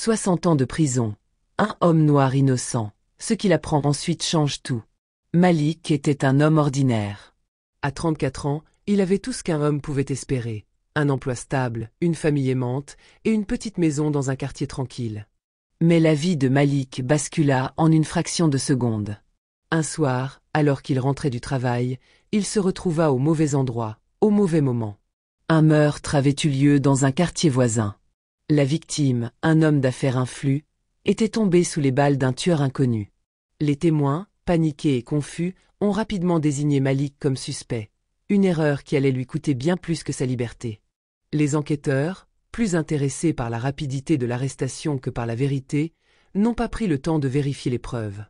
60 ans de prison. Un homme noir innocent. Ce qu'il apprend ensuite change tout. Malik était un homme ordinaire. À 34 ans, il avait tout ce qu'un homme pouvait espérer. Un emploi stable, une famille aimante et une petite maison dans un quartier tranquille. Mais la vie de Malik bascula en une fraction de seconde. Un soir, alors qu'il rentrait du travail, il se retrouva au mauvais endroit, au mauvais moment. Un meurtre avait eu lieu dans un quartier voisin. La victime, un homme d'affaires influent, était tombé sous les balles d'un tueur inconnu. Les témoins, paniqués et confus, ont rapidement désigné Malik comme suspect, une erreur qui allait lui coûter bien plus que sa liberté. Les enquêteurs, plus intéressés par la rapidité de l'arrestation que par la vérité, n'ont pas pris le temps de vérifier les preuves.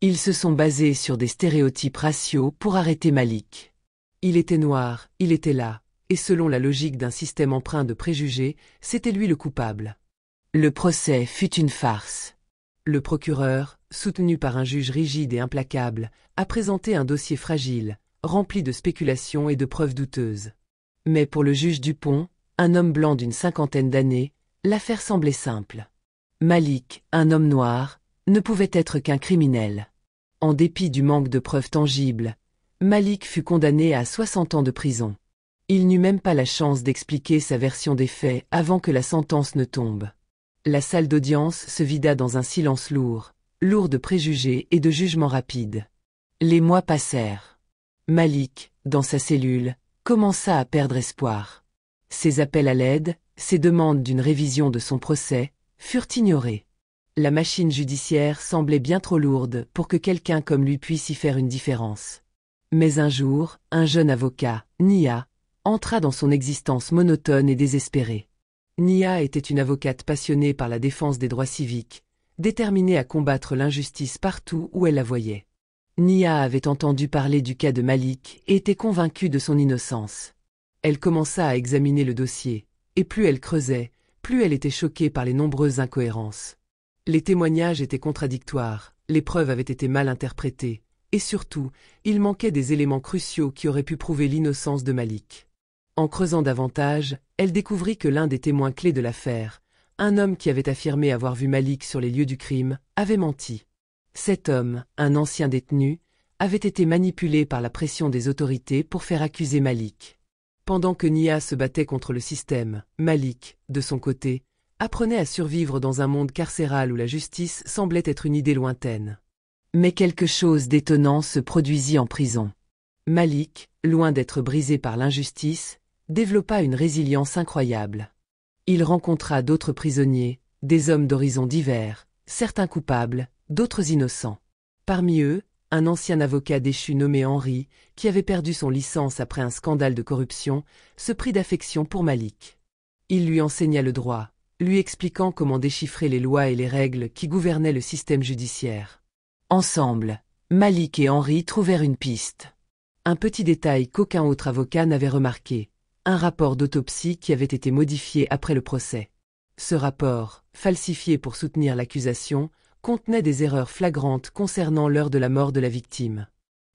Ils se sont basés sur des stéréotypes raciaux pour arrêter Malik. Il était noir, il était là, et selon la logique d'un système empreint de préjugés, c'était lui le coupable. Le procès fut une farce. Le procureur, soutenu par un juge rigide et implacable, a présenté un dossier fragile, rempli de spéculations et de preuves douteuses. Mais pour le juge Dupont, un homme blanc d'une 50aine d'années, l'affaire semblait simple. Malik, un homme noir, ne pouvait être qu'un criminel. En dépit du manque de preuves tangibles, Malik fut condamné à 60 ans de prison. Il n'eut même pas la chance d'expliquer sa version des faits avant que la sentence ne tombe. La salle d'audience se vida dans un silence lourd de préjugés et de jugements rapides. Les mois passèrent. Malik, dans sa cellule, commença à perdre espoir. Ses appels à l'aide, ses demandes d'une révision de son procès, furent ignorés. La machine judiciaire semblait bien trop lourde pour que quelqu'un comme lui puisse y faire une différence. Mais un jour, un jeune avocat, Nia, entra dans son existence monotone et désespérée. Nia était une avocate passionnée par la défense des droits civiques, déterminée à combattre l'injustice partout où elle la voyait. Nia avait entendu parler du cas de Malik et était convaincue de son innocence. Elle commença à examiner le dossier, et plus elle creusait, plus elle était choquée par les nombreuses incohérences. Les témoignages étaient contradictoires, les preuves avaient été mal interprétées, et surtout, il manquait des éléments cruciaux qui auraient pu prouver l'innocence de Malik. En creusant davantage, elle découvrit que l'un des témoins clés de l'affaire, un homme qui avait affirmé avoir vu Malik sur les lieux du crime, avait menti. Cet homme, un ancien détenu, avait été manipulé par la pression des autorités pour faire accuser Malik. Pendant que Nia se battait contre le système, Malik, de son côté, apprenait à survivre dans un monde carcéral où la justice semblait être une idée lointaine. Mais quelque chose d'étonnant se produisit en prison. Malik, loin d'être brisé par l'injustice, développa une résilience incroyable. Il rencontra d'autres prisonniers, des hommes d'horizons divers, certains coupables, d'autres innocents. Parmi eux, un ancien avocat déchu nommé Henry, qui avait perdu son licence après un scandale de corruption, se prit d'affection pour Malik. Il lui enseigna le droit, lui expliquant comment déchiffrer les lois et les règles qui gouvernaient le système judiciaire. Ensemble, Malik et Henry trouvèrent une piste. Un petit détail qu'aucun autre avocat n'avait remarqué, un rapport d'autopsie qui avait été modifié après le procès. Ce rapport, falsifié pour soutenir l'accusation, contenait des erreurs flagrantes concernant l'heure de la mort de la victime.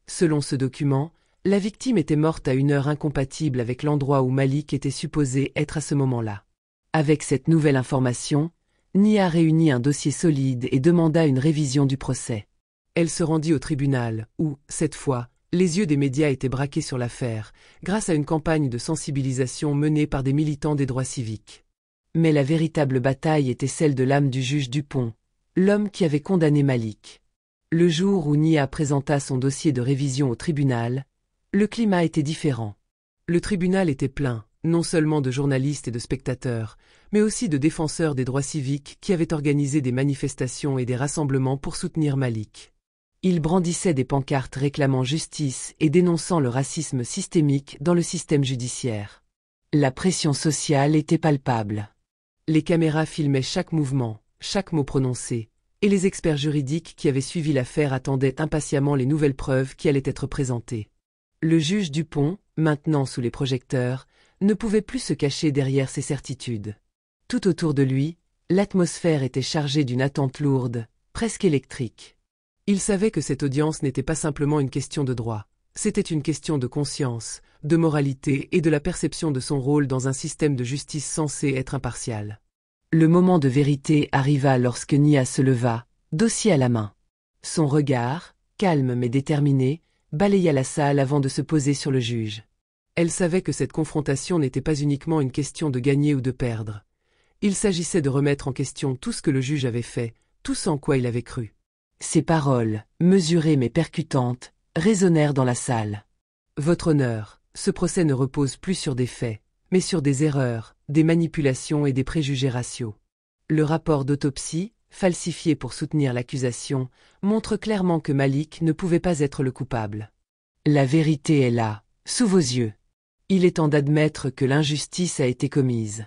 Selon ce document, la victime était morte à une heure incompatible avec l'endroit où Malik était supposé être à ce moment-là. Avec cette nouvelle information, Nia réunit un dossier solide et demanda une révision du procès. Elle se rendit au tribunal, où, cette fois, les yeux des médias étaient braqués sur l'affaire, grâce à une campagne de sensibilisation menée par des militants des droits civiques. Mais la véritable bataille était celle de l'âme du juge Dupont, l'homme qui avait condamné Malik. Le jour où Nia présenta son dossier de révision au tribunal, le climat était différent. Le tribunal était plein, non seulement de journalistes et de spectateurs, mais aussi de défenseurs des droits civiques qui avaient organisé des manifestations et des rassemblements pour soutenir Malik. Ils brandissaient des pancartes réclamant justice et dénonçant le racisme systémique dans le système judiciaire. La pression sociale était palpable. Les caméras filmaient chaque mouvement, chaque mot prononcé, et les experts juridiques qui avaient suivi l'affaire attendaient impatiemment les nouvelles preuves qui allaient être présentées. Le juge Dupont, maintenant sous les projecteurs, ne pouvait plus se cacher derrière ses certitudes. Tout autour de lui, l'atmosphère était chargée d'une attente lourde, presque électrique. Il savait que cette audience n'était pas simplement une question de droit, c'était une question de conscience, de moralité et de la perception de son rôle dans un système de justice censé être impartial. Le moment de vérité arriva lorsque Nia se leva, dossier à la main. Son regard, calme mais déterminé, balaya la salle avant de se poser sur le juge. Elle savait que cette confrontation n'était pas uniquement une question de gagner ou de perdre. Il s'agissait de remettre en question tout ce que le juge avait fait, tout ce en quoi il avait cru. Ses paroles, mesurées mais percutantes, résonnèrent dans la salle. Votre honneur, ce procès ne repose plus sur des faits, mais sur des erreurs, des manipulations et des préjugés raciaux. Le rapport d'autopsie, falsifié pour soutenir l'accusation, montre clairement que Malik ne pouvait pas être le coupable. La vérité est là, sous vos yeux. Il est temps d'admettre que l'injustice a été commise.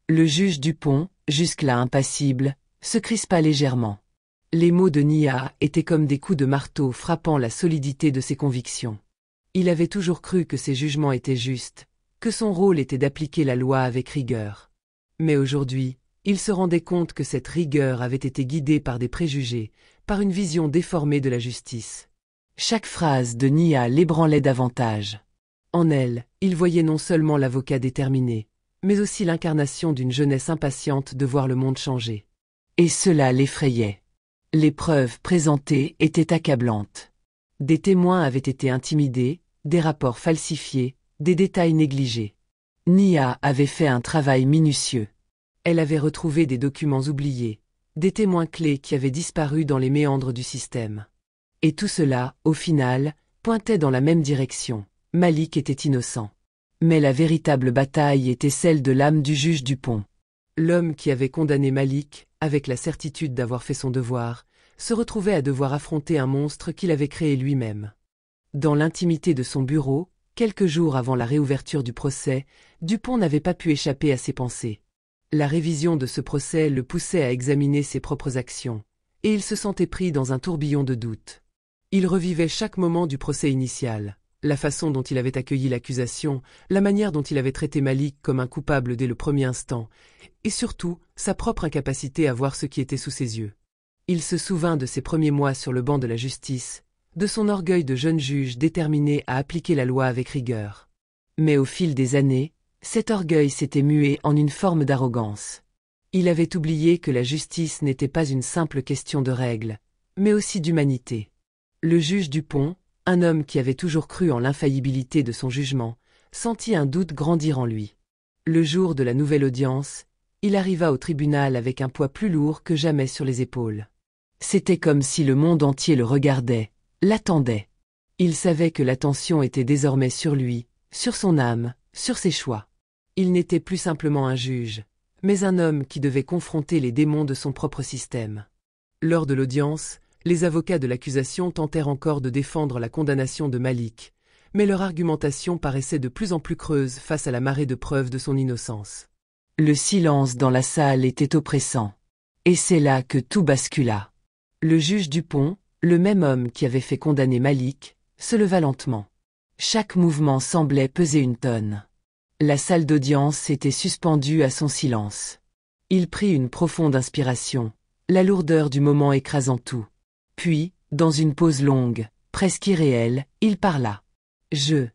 Le juge Dupont, jusque-là impassible, se crispa légèrement. Les mots de Nia étaient comme des coups de marteau frappant la solidité de ses convictions. Il avait toujours cru que ses jugements étaient justes, que son rôle était d'appliquer la loi avec rigueur. Mais aujourd'hui, il se rendait compte que cette rigueur avait été guidée par des préjugés, par une vision déformée de la justice. Chaque phrase de Nia l'ébranlait davantage. En elle, il voyait non seulement l'avocat déterminé, mais aussi l'incarnation d'une jeunesse impatiente de voir le monde changer. Et cela l'effrayait. Les preuves présentées étaient accablantes. Des témoins avaient été intimidés, des rapports falsifiés, des détails négligés. Nia avait fait un travail minutieux. Elle avait retrouvé des documents oubliés, des témoins clés qui avaient disparu dans les méandres du système. Et tout cela, au final, pointait dans la même direction. Malik était innocent. Mais la véritable bataille était celle de l'âme du juge Dupont. L'homme qui avait condamné Malik, avec la certitude d'avoir fait son devoir, se retrouvait à devoir affronter un monstre qu'il avait créé lui-même. Dans l'intimité de son bureau, quelques jours avant la réouverture du procès, Dupont n'avait pas pu échapper à ses pensées. La révision de ce procès le poussait à examiner ses propres actions, et il se sentait pris dans un tourbillon de doutes. Il revivait chaque moment du procès initial, la façon dont il avait accueilli l'accusation, la manière dont il avait traité Malik comme un coupable dès le premier instant, et surtout, sa propre incapacité à voir ce qui était sous ses yeux. Il se souvint de ses premiers mois sur le banc de la justice, de son orgueil de jeune juge déterminé à appliquer la loi avec rigueur. Mais au fil des années, cet orgueil s'était mué en une forme d'arrogance. Il avait oublié que la justice n'était pas une simple question de règles, mais aussi d'humanité. Le juge Dupont, un homme qui avait toujours cru en l'infaillibilité de son jugement, sentit un doute grandir en lui. Le jour de la nouvelle audience, il arriva au tribunal avec un poids plus lourd que jamais sur les épaules. C'était comme si le monde entier le regardait, l'attendait. Il savait que l'attention était désormais sur lui, sur son âme, sur ses choix. Il n'était plus simplement un juge, mais un homme qui devait confronter les démons de son propre système. Lors de l'audience, les avocats de l'accusation tentèrent encore de défendre la condamnation de Malik, mais leur argumentation paraissait de plus en plus creuse face à la marée de preuves de son innocence. Le silence dans la salle était oppressant. Et c'est là que tout bascula. Le juge Dupont, le même homme qui avait fait condamner Malik, se leva lentement. Chaque mouvement semblait peser une tonne. La salle d'audience était suspendue à son silence. Il prit une profonde inspiration, la lourdeur du moment écrasant tout. Puis, dans une pause longue, presque irréelle, il parla. Je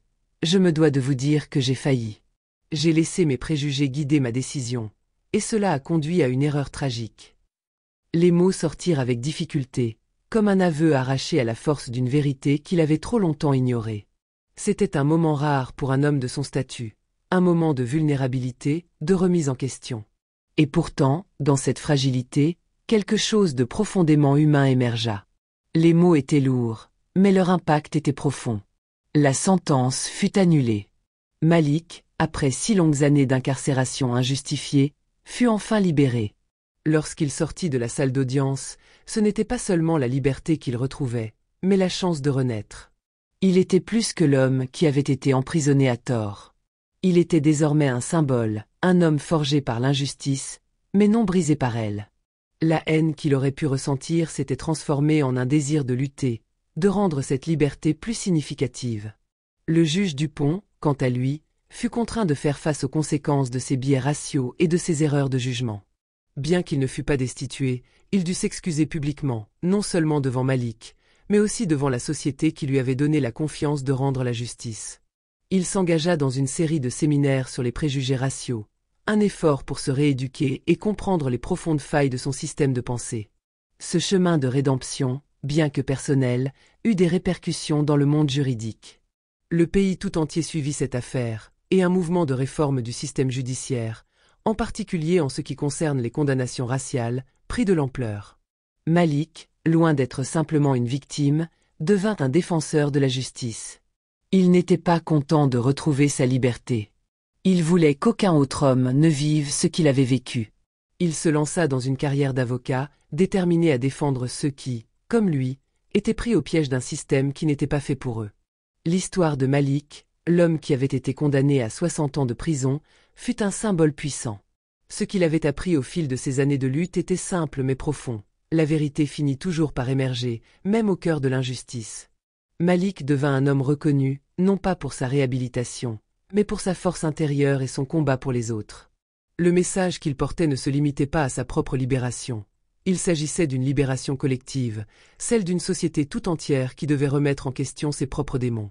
me dois de vous dire que j'ai failli. J'ai laissé mes préjugés guider ma décision, et cela a conduit à une erreur tragique. Les mots sortirent avec difficulté, comme un aveu arraché à la force d'une vérité qu'il avait trop longtemps ignorée. C'était un moment rare pour un homme de son statut, un moment de vulnérabilité, de remise en question. Et pourtant, dans cette fragilité, quelque chose de profondément humain émergea. Les mots étaient lourds, mais leur impact était profond. La sentence fut annulée. Malik, après 6 longues années d'incarcération injustifiée, fut enfin libéré. Lorsqu'il sortit de la salle d'audience, ce n'était pas seulement la liberté qu'il retrouvait, mais la chance de renaître. Il était plus que l'homme qui avait été emprisonné à tort. Il était désormais un symbole, un homme forgé par l'injustice, mais non brisé par elle. La haine qu'il aurait pu ressentir s'était transformée en un désir de lutter, de rendre cette liberté plus significative. Le juge Dupont, quant à lui, fut contraint de faire face aux conséquences de ses biais raciaux et de ses erreurs de jugement. Bien qu'il ne fût pas destitué, il dut s'excuser publiquement, non seulement devant Malik, mais aussi devant la société qui lui avait donné la confiance de rendre la justice. Il s'engagea dans une série de séminaires sur les préjugés raciaux, un effort pour se rééduquer et comprendre les profondes failles de son système de pensée. Ce chemin de rédemption, bien que personnel, eut des répercussions dans le monde juridique. Le pays tout entier suivit cette affaire, et un mouvement de réforme du système judiciaire, en particulier en ce qui concerne les condamnations raciales, prit de l'ampleur. Malik, loin d'être simplement une victime, devint un défenseur de la justice. Il n'était pas content de retrouver sa liberté. Il voulait qu'aucun autre homme ne vive ce qu'il avait vécu. Il se lança dans une carrière d'avocat, déterminé à défendre ceux qui, comme lui, étaient pris au piège d'un système qui n'était pas fait pour eux. L'histoire de Malik, l'homme qui avait été condamné à 60 ans de prison, fut un symbole puissant. Ce qu'il avait appris au fil de ces années de lutte était simple mais profond. La vérité finit toujours par émerger, même au cœur de l'injustice. Malik devint un homme reconnu, non pas pour sa réhabilitation, mais pour sa force intérieure et son combat pour les autres. Le message qu'il portait ne se limitait pas à sa propre libération. Il s'agissait d'une libération collective, celle d'une société tout entière qui devait remettre en question ses propres démons.